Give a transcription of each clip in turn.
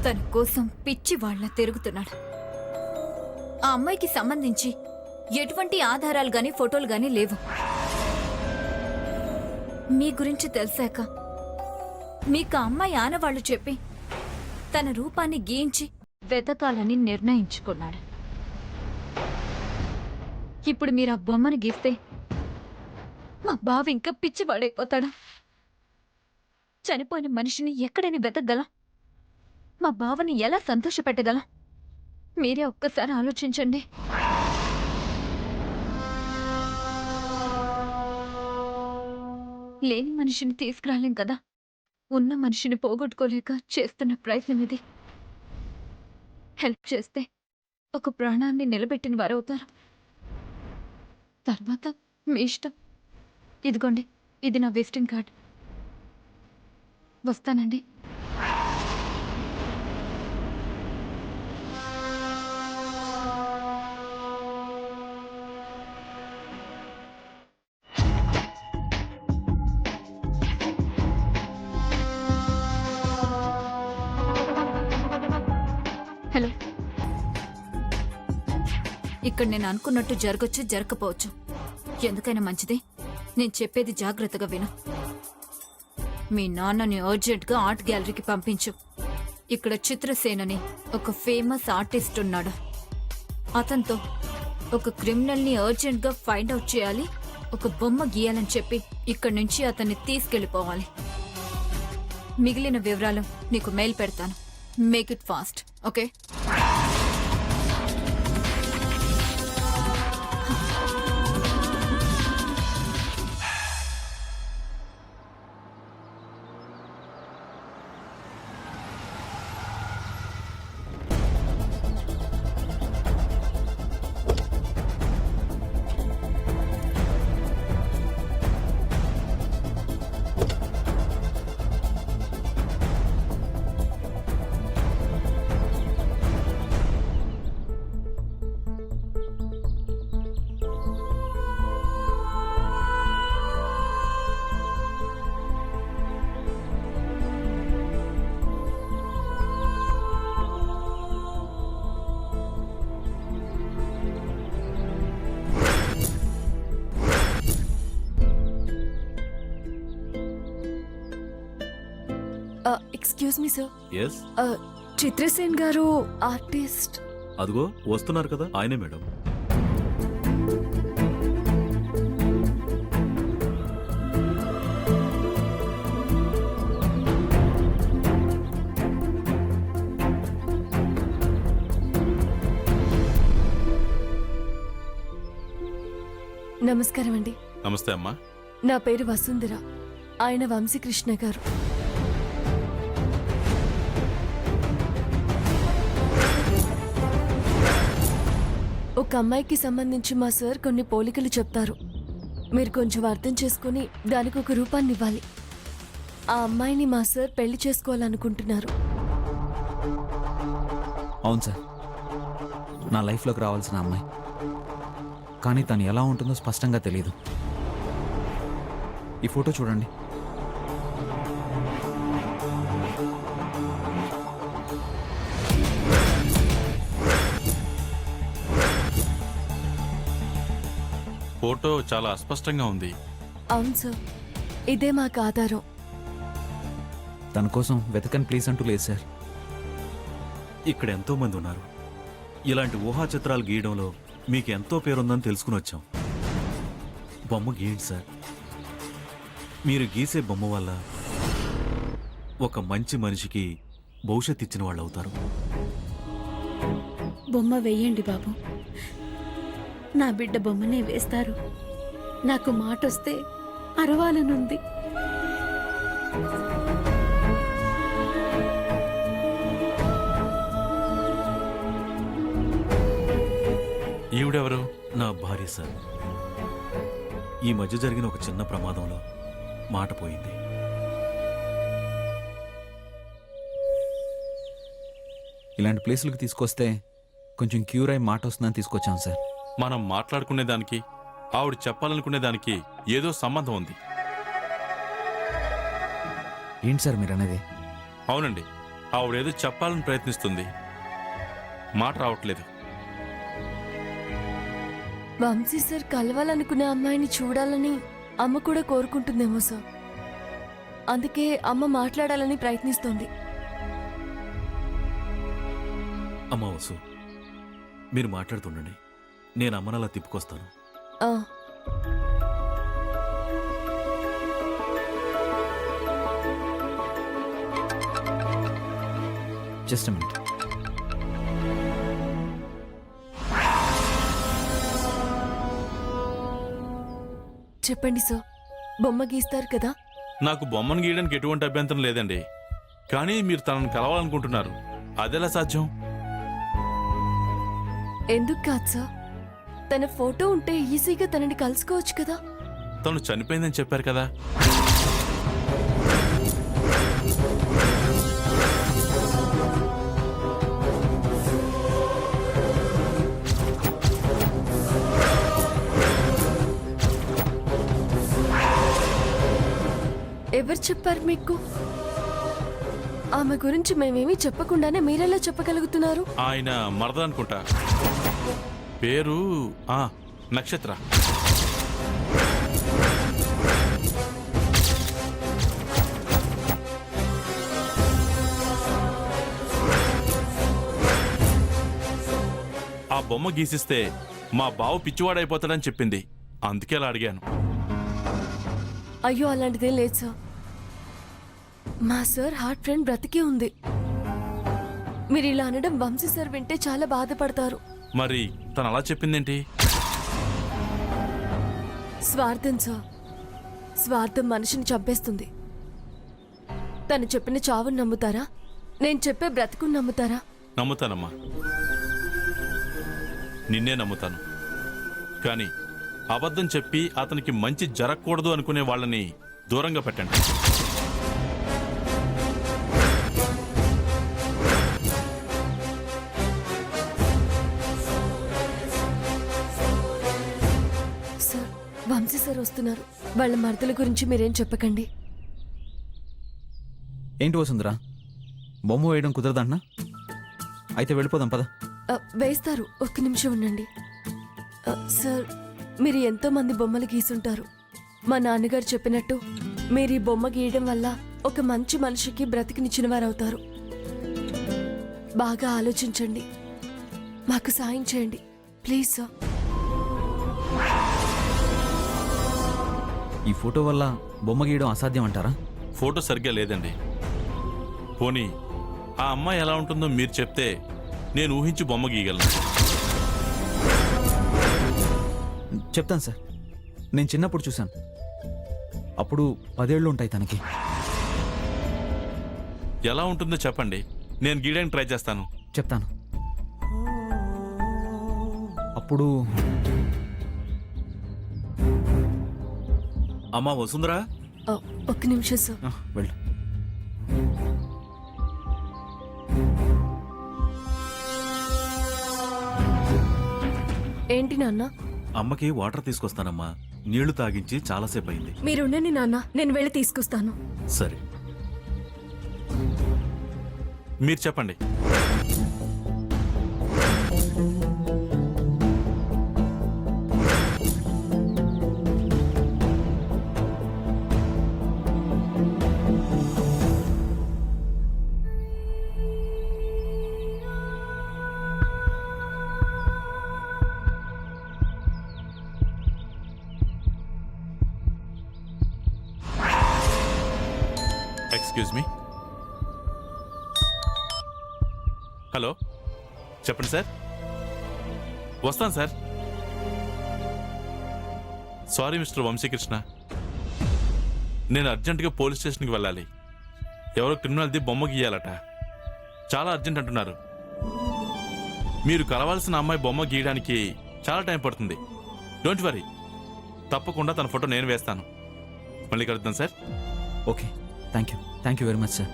తన కోసం పిచ్చి వాళ్ళ తిరుగుతున్నాడు. ఆ అమ్మాయికి సంబంధించి ఎటువంటి ఆధారాలు గాని ఫోటోలు గాని లేవు. మీ గురించి తెలిసాక మీకు ఆ అమ్మాయి ఆనవాళ్లు చెప్పి తన రూపాన్ని గీయించి వెతకాలని నిర్ణయించుకున్నాడు. ఇప్పుడు మీరు ఆ బొమ్మను గీస్తే మా బావ ఇంకా పిచ్చివాడైపోతాడా? చనిపోయిన మనిషిని ఎక్కడైనా వెతకగలం? మా బావని ఎలా సంతోషపెట్టగలం? మీరే ఒక్కసారి ఆలోచించండి. లేని మనిషిని తీసుకురాలేం కదా. ఉన్న మనిషిని పోగొట్టుకోలేక చేస్తున్న ప్రయత్నం ఇది. హెల్ప్ చేస్తే ఒక ప్రాణాన్ని నిలబెట్టిన వారవుతారు. తర్వాత మీ ఇష్టం. ఇదిగోండి, ఇది నా విజిటింగ్ కార్డ్. వస్తానండి. హలో. ఇక్కడ నేను అనుకున్నట్టు జరగచ్చు, జరగకపోవచ్చు. ఎందుకైనా మంచిది నేను చెప్పేది జాగ్రత్తగా విను. మీ నాన్నని అర్జెంట్గా ఆర్ట్ గ్యాలరీకి పంపించు. ఇక్కడ చిత్రసేనని ఒక ఫేమస్ ఆర్టిస్ట్ ఉన్నాడు. అతనితో ఒక క్రిమినల్ని అర్జెంట్గా ఫైండ్ అవుట్ చేయాలి, ఒక బొమ్మ గీయాలని చెప్పి ఇక్కడి నుంచి అతన్ని తీసుకెళ్లిపోవాలి. మిగిలిన వివరాలు నీకు మెయిల్ పెడతాను. Make it fast, okay? Excuse me sir. Yes, Chitrasen garu artist. అదిగో వస్తున్నారు కదా, ఆయనే మేడం. నమస్కారం అండి. నమస్తే అమ్మా. నా పేరు వసుంధర. ఆయన వంశీకృష్ణ గారు. ఒక అమ్మాయికి సంబంధించి మా సార్ కొన్ని పోలికలు చెప్తారు. మీరు కొంచెం అర్థం చేసుకుని దానికి ఒక రూపాన్ని ఇవ్వాలి. ఆ అమ్మాయిని మా సార్ పెళ్లి చేసుకోవాలనుకుంటున్నారు. అవును సార్, నా లైఫ్లోకి రావాల్సిన అమ్మాయి. కానీ తను ఎలా ఉంటుందో స్పష్టంగా తెలియదు. ఈ ఫోటో చూడండి. ఫోటో చాలా అస్పష్టంగా ఉంది. అవును సార్, ఇదే మాకు ఆధారం. తన కోసం వెతకని ప్లీజ్ అంటూ లేదు సార్. ఇక్కడ ఎంతో మంది ఉన్నారు. ఇలాంటి ఊహా చిత్రాలు గీయడంలో మీకు ఎంతో పేరుందని తెలుసుకుని వచ్చాం. బొమ్మ గీయండి సార్. మీరు గీసే బొమ్మ వల్ల ఒక మంచి మనిషికి భవిష్యత్తు ఇచ్చిన వాళ్ళు అవుతారు. బొమ్మ వేయండి బాబు. నా బిడ్డ బొమ్మనే వేస్తారు. నాకు మాటొస్తే అరవాలనుంది. ఈవిడెవరు? నా భార్య సార్. ఈ మధ్య జరిగిన ఒక చిన్న ప్రమాదంలో మాట పోయింది. ఇలాంటి ప్లేసులకు తీసుకొస్తే కొంచెం క్యూర్ అయి మాట వస్తుందని తీసుకొచ్చాం సార్. మనం మాట్లాడుకునే దానికి ఆవిడ చెప్పాలనుకునే దానికి ఏదో సంబంధం ఉంది. ఏంటి సార్ మీరు అనేది? అవునండి, ఆవిడేదో చెప్పాలని ప్రయత్నిస్తుంది, మాట రావట్లేదు. వంశీ సార్ కలవాలనుకునే అమ్మాయిని చూడాలని అమ్మ కూడా కోరుకుంటుందేమో సార్. అందుకే అమ్మ మాట్లాడాలని ప్రయత్నిస్తోంది. అమ్మా వసు, మీరు మాట్లాడుతుండండి, నేను అమ్మను అలా తిప్పుకొస్తాను. ఆ, జస్ట్ మినిట్. చెప్పండి సార్, బొమ్మ గీస్తారు కదా? నాకు బొమ్మను గీయడానికి ఎటువంటి అభ్యంతరం లేదండి, కానీ మీరు తనను కలవాలనుకుంటున్నారు, అదెలా సాధ్యం? ఎందుకు కాదు సార్, తన ఫోటో ఉంటే ఈజీగా తనని కలుసుకోవచ్చు కదా. తను చనిపోయిందని చెప్పారు కదా. ఎవరు చెప్పారు మీకు? ఆమె గురించి మేమేమీ చెప్పకుండానే మీరెలా చెప్పగలుగుతున్నారు? ఆయన మరదనుకుంటా, పేరు నక్షత్ర. ఆ బొమ్మ గీసిస్తే మా బావ పిచ్చివాడైపోతాడని చెప్పింది, అందుకే అలా అడిగాను. అయ్యో అలాంటిదేం లేదు సార్. మా సార్ హార్ట్ ఫ్రెండ్ బ్రతికే ఉంది. మీరు ఇలా అనడం వంశీ సార్ వింటే చాలా బాధపడతారు. మరి తను అలా చెప్పిందేంటి? స్వార్థం సార్, స్వార్థం మనిషిని చంపేస్తుంది. తను చెప్పిన చావును నమ్ముతారా? నేను చెప్పే బ్రతుకుని నమ్ముతారా? నమ్ముతానమ్మా, నిన్నే నమ్ముతాను. కానీ అబద్ధం చెప్పి అతనికి మంచి జరగకూడదు అనుకునే వాళ్ళని దూరంగా పెట్టండి. సార్, వంశీ సార్ వస్తున్నారు. వాళ్ళ మరదల గురించి మీరేం చెప్పకండి. ఏంటి వసుంధరా, బొమ్మ వేయడం కుదరదంటున్నా? అయితే వెళ్ళిపోదాం పద. వేస్తారు, ఒక్క నిమిషం ఉండండి. సార్, మీరు ఎంతో మంది బొమ్మలు గీసుంటారు. మా నాన్నగారు చెప్పినట్టు మీరు ఈ బొమ్మ గీయడం వల్ల ఒక మంచి మనిషికి బ్రతికినిచ్చిన వారవుతారు. బాగా ఆలోచించండి, మాకు సాయం చేయండి ప్లీజ్ సార్. ఈ ఫోటో వల్ల బొమ్మ గీయడం అసాధ్యం అంటారా? ఫోటో సరిగ్గా లేదండి. పోనీ ఆ అమ్మాయి ఎలా ఉంటుందో మీరు చెప్తే నేను ఊహించి బొమ్మ గీయగలను. చెప్తాను సార్, నేను చిన్నప్పుడు చూశాను. అప్పుడు 10 ఏళ్ళు ఉంటాయి తనకి. ఎలా ఉంటుందో చెప్పండి, నేను గీయడానికి ట్రై చేస్తాను. చెప్తాను. అప్పుడు అమ్మా వసుంధరా, ఒక్క నిమిషం సార్. వెళ్ళు. ఏంటి నాన్న? అమ్మకి వాటర్ తీసుకొస్తానమ్మా. నీళ్లు తాగించి చాలాసేపు అయింది. మీరుండండి నాన్న, నేను వెళ్ళి తీసుకొస్తాను. సరే, మీరు చెప్పండి. Excuse me. హలో, చెప్పండి సార్. వస్తాను సార్. సారీ మిస్టర్ వంశీకృష్ణ, నేను అర్జెంటుగా పోలీస్ స్టేషన్కి వెళ్ళాలి. ఎవరో క్రిమినల్ది బొమ్మ గీయాలట, చాలా అర్జెంట్ అంటున్నారు. మీరు కలవాల్సిన అమ్మాయి బొమ్మ గీయడానికి చాలా టైం పడుతుంది. డోంట్ వరీ, తప్పకుండా తన ఫోటో నేను వేస్తాను. మళ్ళీ కలుద్దాం sir. Okay, thank you very much sir.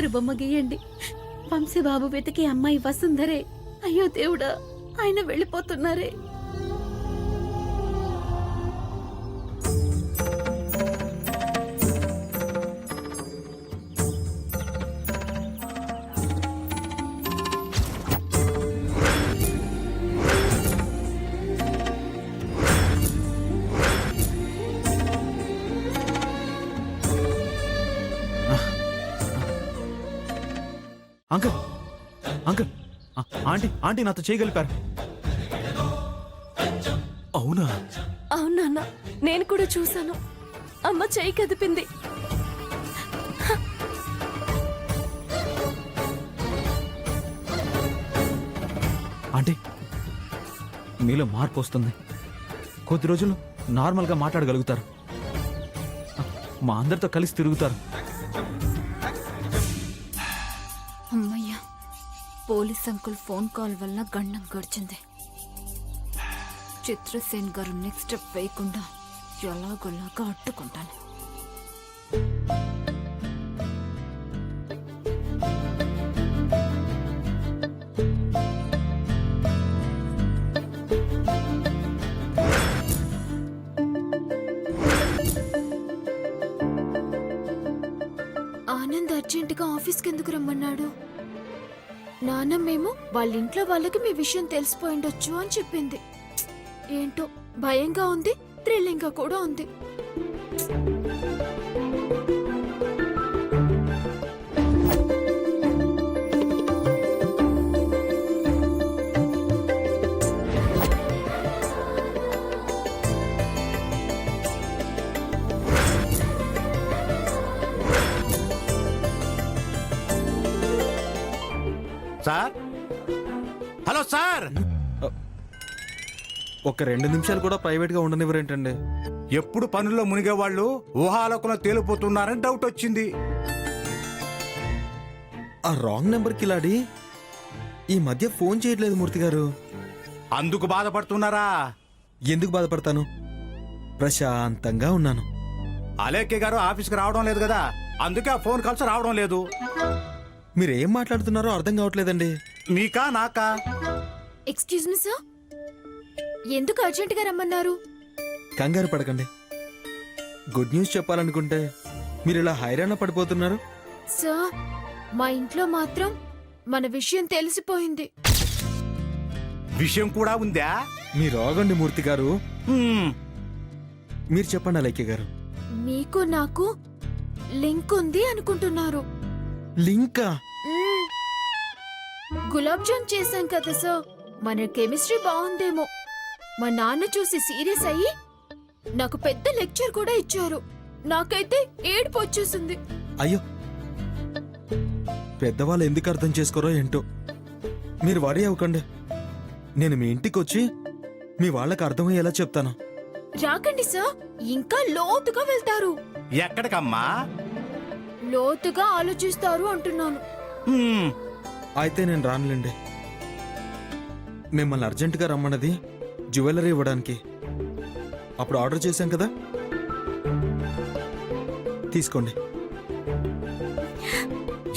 Tiger బొమ్మ గీయండి. వంశీబాబు వెతికి అమ్మాయి వసుంధరే. అయ్యో దేవుడా, ఆయన వెళ్ళిపోతున్నారే. అంకుల్ అంకుల్ ఆంటీ ఆంటీ నాతో చేయగలిపారు. అవునా? అవునా, నేను కూడా చూశాను. అమ్మ చెయ్యి కదిపింది. ఆంటీ మీలో మార్పు వస్తుంది. కొద్ది రోజులు నార్మల్గా మాట్లాడగలుగుతారు. మా అందరితో కలిసి తిరుగుతారు. అమ్మయ్యా, పోలీస్ అంకుల్ ఫోన్ కాల్ వల్ల గండం గడిచింది. చిత్రసేన్ గారు నెక్స్ట్ స్టెప్ వేయకుండా ఎలాగోలాగా అడ్డుకుంటాను. ఆనంద్ అర్జెంటుగా ఆఫీస్కి ఎందుకు రమ్మన్నాడు? నాన్నమ్మేమో వాళ్ళ ఇంట్లో వాళ్ళకి మీ విషయం తెలిసిపోయిండొచ్చు అని చెప్పింది. ఏంటో భయంగా ఉంది, థ్రిల్లింగ్ గా కూడా ఉంది. Sir, hello sir. ఒక 2 నిమిషాలు కూడా ప్రైవేట్ గా ఉండనివ్వరేంటండి? ఎప్పుడు పనుల్లో మునిగే వాళ్ళు ఊహాలోకంలో తేలిపోతున్నారని డౌట్ వచ్చింది. ఆ రాంగ్ నెంబర్ కిలాడి ఈ మధ్య ఫోన్ చేయట్లేదు మూర్తి గారు. అందుకు బాధపడుతున్నారా? ఎందుకు బాధపడతాను? ప్రశాంతంగా ఉన్నాను. అలేఖ్య గారు ఆఫీస్కి రావడం లేదు కదా, అందుకే ఆ ఫోన్ కాల్స్ రావడం లేదు. మీరేం మాట్లాడుతున్నారో అర్థం కావట్లేదండి. మీకా నాకా? ఎక్స్క్యూజ్ మీ సార్, ఎందుకు అర్జెంటుగా రమ్మన్నారు? కంగారు పడకండి. గుడ్ న్యూస్ చెప్పాలనుకుంటే మీరు ఇలా హైరాణ పడిపోతున్నారు. సార్, మా ఇంట్లో మాత్రం మన విషయం తెలిసిపోయింది. విషయం కూడా ఉందా? మీరు ఆగండి మూర్తి గారు. హ్మ్, మీరు చెప్పండి అలైక్య గారు. మీకు నాకు లింక్ ఉంది అనుకుంటున్నారు. లింకా? మ్మ్. గులాబ్ జామ్ చేశాం కదా సార్, మన కెమిస్ట్రీ బాగుందేమో. మా నాన్న చూసి సీరియస్ అయ్యి నాకు పెద్ద లెక్చర్ కూడా ఇచ్చారు. నాకైతే ఏడుపు వచ్చేసింది. అయ్యో, పెద్దవాళ్ళు ఎందుకు అర్థం చేసుకోరో ఏంటో. మీరు వరీ అవ్వకండి. నేను మీ ఇంటికి వచ్చి మీ వాళ్ళకి అర్థమయ్యేలా చెప్తాను. రాకండి సార్, ఇంకా లోతుగా వెళ్తారు. ఎక్కడికమ్మా? లోతుగా ఆలోచిస్తారు అంటున్నాను. హ్మ్, అయితే నేను రానులేండి. మిమ్మల్ని అర్జెంటుగా రమ్మన్నది జ్యువెలరీ ఇవ్వడానికి. అప్పుడు ఆర్డర్ చేశాం కదా, తీసుకోండి.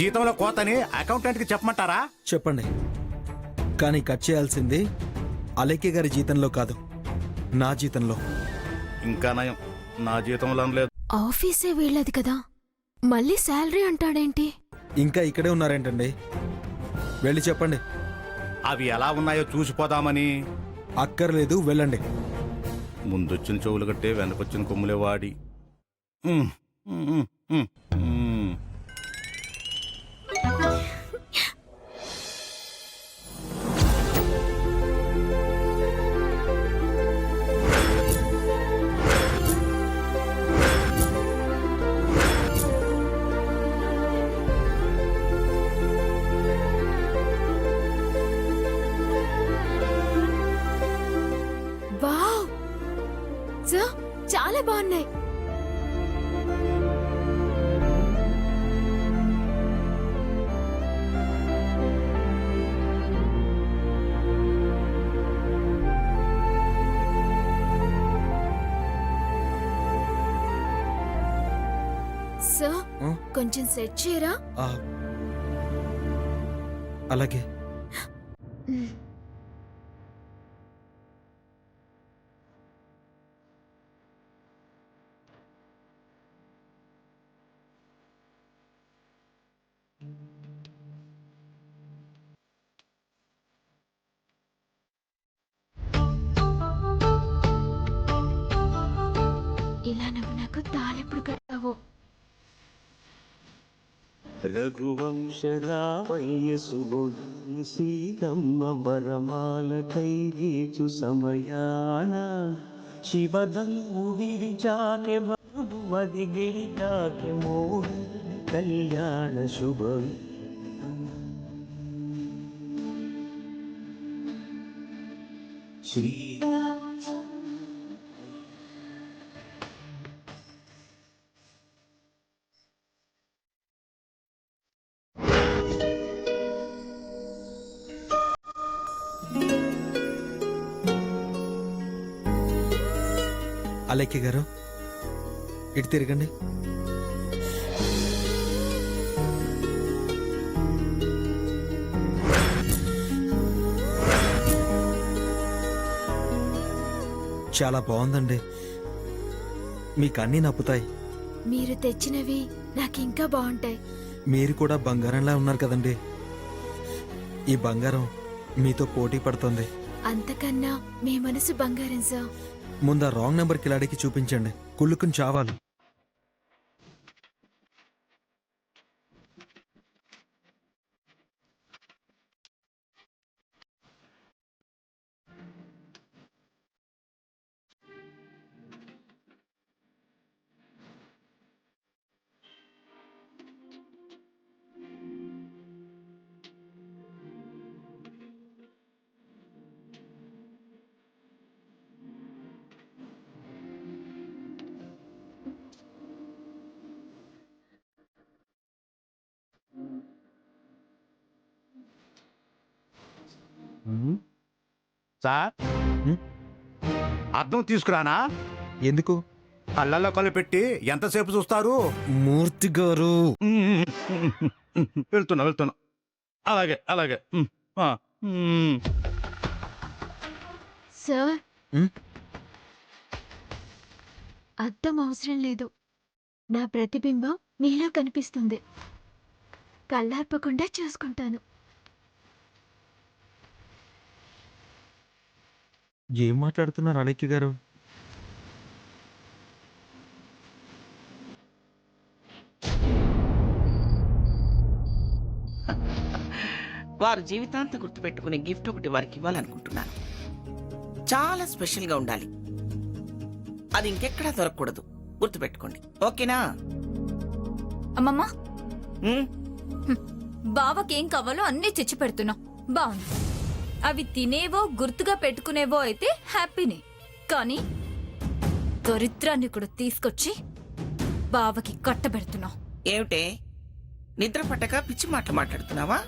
జీతంలో కోతని అకౌంటెంట్ కి చెప్పమంటారా? చెప్పండి, కానీ కట్ చేయాల్సింది అలేఖ్య గారి జీతంలో కాదు, నా జీతంలో. ఇంకా నయం, నా జీతంలో లేదు. ఆఫీసే వీళ్ళది కదా, మళ్ళీ శాలరీ అంటాడేంటి? ఇంకా ఇక్కడే ఉన్నారేంటండి? వెళ్ళి చెప్పండి. అవి ఎలా ఉన్నాయో చూసిపోదామని. అక్కర్లేదు, వెళ్ళండి. ముందొచ్చిన చెవులు కట్టే వెనకొచ్చిన కొమ్ములే వాడి. హ్మ్, హ్మ్, హ్మ్, హ్మ్. వావ్ సార్, చాలా బాగున్నాయి. సార్, ఆ? కొంచెం సెట్ చేయరా? ఆ, అలాగే. ఇలా నువ్వు నాకు తాళెప్పుడు కట్టావు? రఘువంశరామయ్య సుబోధి సీతమ్మ వరమాల కైగీచు సమయాన శివదంగు విరిచాకె మధుమది గిరిచాకె మోహ కళ్యాణ శుభం. శ్రీ అలేఖ్య గారు, ఇటు తిరగండి. చాలా బాగుందండి. మీకు అన్నీ నప్పుతాయి. మీరు తెచ్చినవి నాకు ఇంకా బాగుంటాయి. మీరు కూడా బంగారంలా ఉన్నారు కదండి. ఈ బంగారం మీతో పోటీ పడుతుంది. అంతకన్నా మీ మనసు బంగారం సార్. ముందు ఆ రాంగ్ నెంబర్ కిలాడికి చూపించండి. కుళ్ళుకుని చావాలి. సార్, అర్థం తీసుకురానా? ఎందుకు? కళ్ళల్లో కళ్ళు పెట్టి ఎంతసేపు చూస్తారు? మూర్తి గారు, వెళ్తున్నా. అలాగే అలాగే. సార్, ఉమ్, అద్దం అవసరం లేదు. నా ప్రతిబింబం మీలో కనిపిస్తుంది. కళ్ళార్పకుండా చూసుకుంటాను. ఏం మాట్లాడుతున్నారు అలేఖ్య గారు? వారు జీవితాంతం గుర్తుపెట్టుకునే గిఫ్ట్ ఒకటి వారికి ఇవ్వాలనుకుంటున్నాను. చాలా స్పెషల్గా ఉండాలి. అది ఇంకెక్కడా దొరకకూడదు. గుర్తుపెట్టుకోండి, ఓకేనా? అమ్మమ్మా, ఉమ్, బావకేం కావాలో అన్నీ తెచ్చి పెడుతున్నావు. బాగుంది. అవి తినేవో గుర్తుగా పెట్టుకునేవో అయితే హ్యాపీనే. కానీ దరిద్రాన్ని కూడా తీసుకొచ్చి బావకి కట్టబెడుతున్నావు. ఏమిటే నిద్ర పట్టక పిచ్చి మాటలు మాట్లాడుతున్నావా?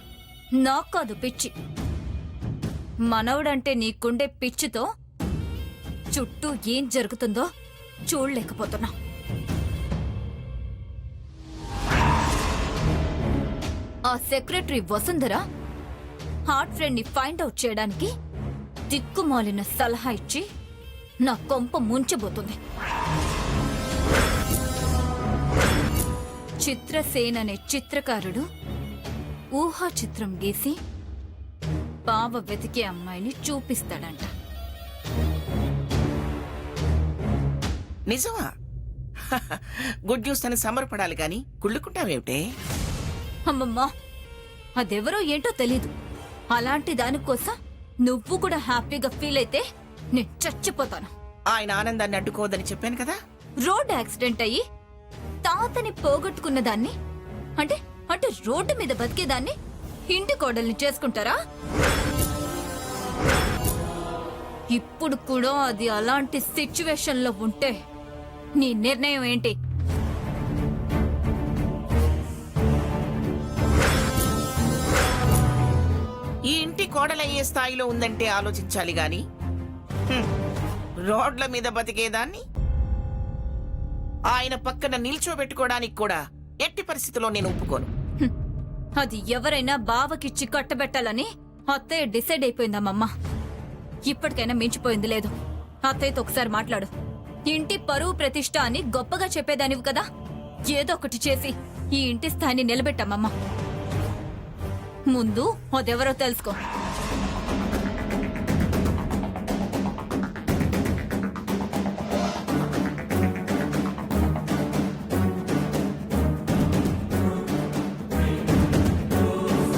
నాకు కాదు పిచ్చి, మనవడంటే నీకుండే పిచ్చితో చుట్టూ ఏం జరుగుతుందో చూడలేకపోతున్నా. ఆ సెక్రటరీ వసుంధర హార్ట్ ఫ్రెండ్ ని ఫైండ్ అవుట్ చేయడానికి దిక్కుమాలిన సలహా ఇచ్చి నా కొంప ముంచబోతుంది. చిత్రసేన్ అనే చిత్రకారుడు ఊహా చిత్రం గీసి బావ వెతికే అమ్మాయిని చూపిస్తాడంట. నిజమా? గుడ్ న్యూస్ అని సంబరపడాలి గాని కుళ్ళుకుంటావేమిటే? అమ్మమ్మా, అదెవరో ఏంటో తెలీదు. అలాంటి దానికోసం నువ్వు కూడా హ్యాపీగా ఫీల్ అయితే నేను చచ్చిపోతాను. ఆయన ఆనందాన్ని అడ్డుకోవద్దని చెప్పాను కదా. రోడ్ యాక్సిడెంట్ అయ్యి తాతని పోగొట్టుకున్న దాన్ని అంటే అంటే రోడ్డు మీద బతికేదాన్ని ఇంటి కోడల్ని చేసుకుంటారా? ఇప్పుడు కూడా అది అలాంటి సిచ్యువేషన్ లో ఉంటే నీ నిర్ణయం ఏంటి? ఈ ఇంటి కోడలయ్యే స్థాయిలో ఉందంటే ఆలోచించాలి గాని రోడ్ల మీద బతికేదాన్ని ఆయన పక్కన నిల్చోబెట్టుకోవడానికి కూడా ఎట్టి పరిస్థితిలో నేను ఒప్పుకోను. అది ఎవరైనా బావకిచ్చి కట్టబెట్టాలని అత్తయ్య డిసైడ్ అయిపోయిందమ్మమ్మ. ఇప్పటికైనా మించిపోయింది లేదు. అత్తయ్యతో ఒకసారి మాట్లాడు. ఇంటి పరువు ప్రతిష్ట అని గొప్పగా చెప్పేదానివి కదా, ఏదో ఒకటి చేసి ఈ ఇంటి స్థాయిని నిలబెట్టమ్మమ్మ. ముందు అదెవరో తెలుసుకో.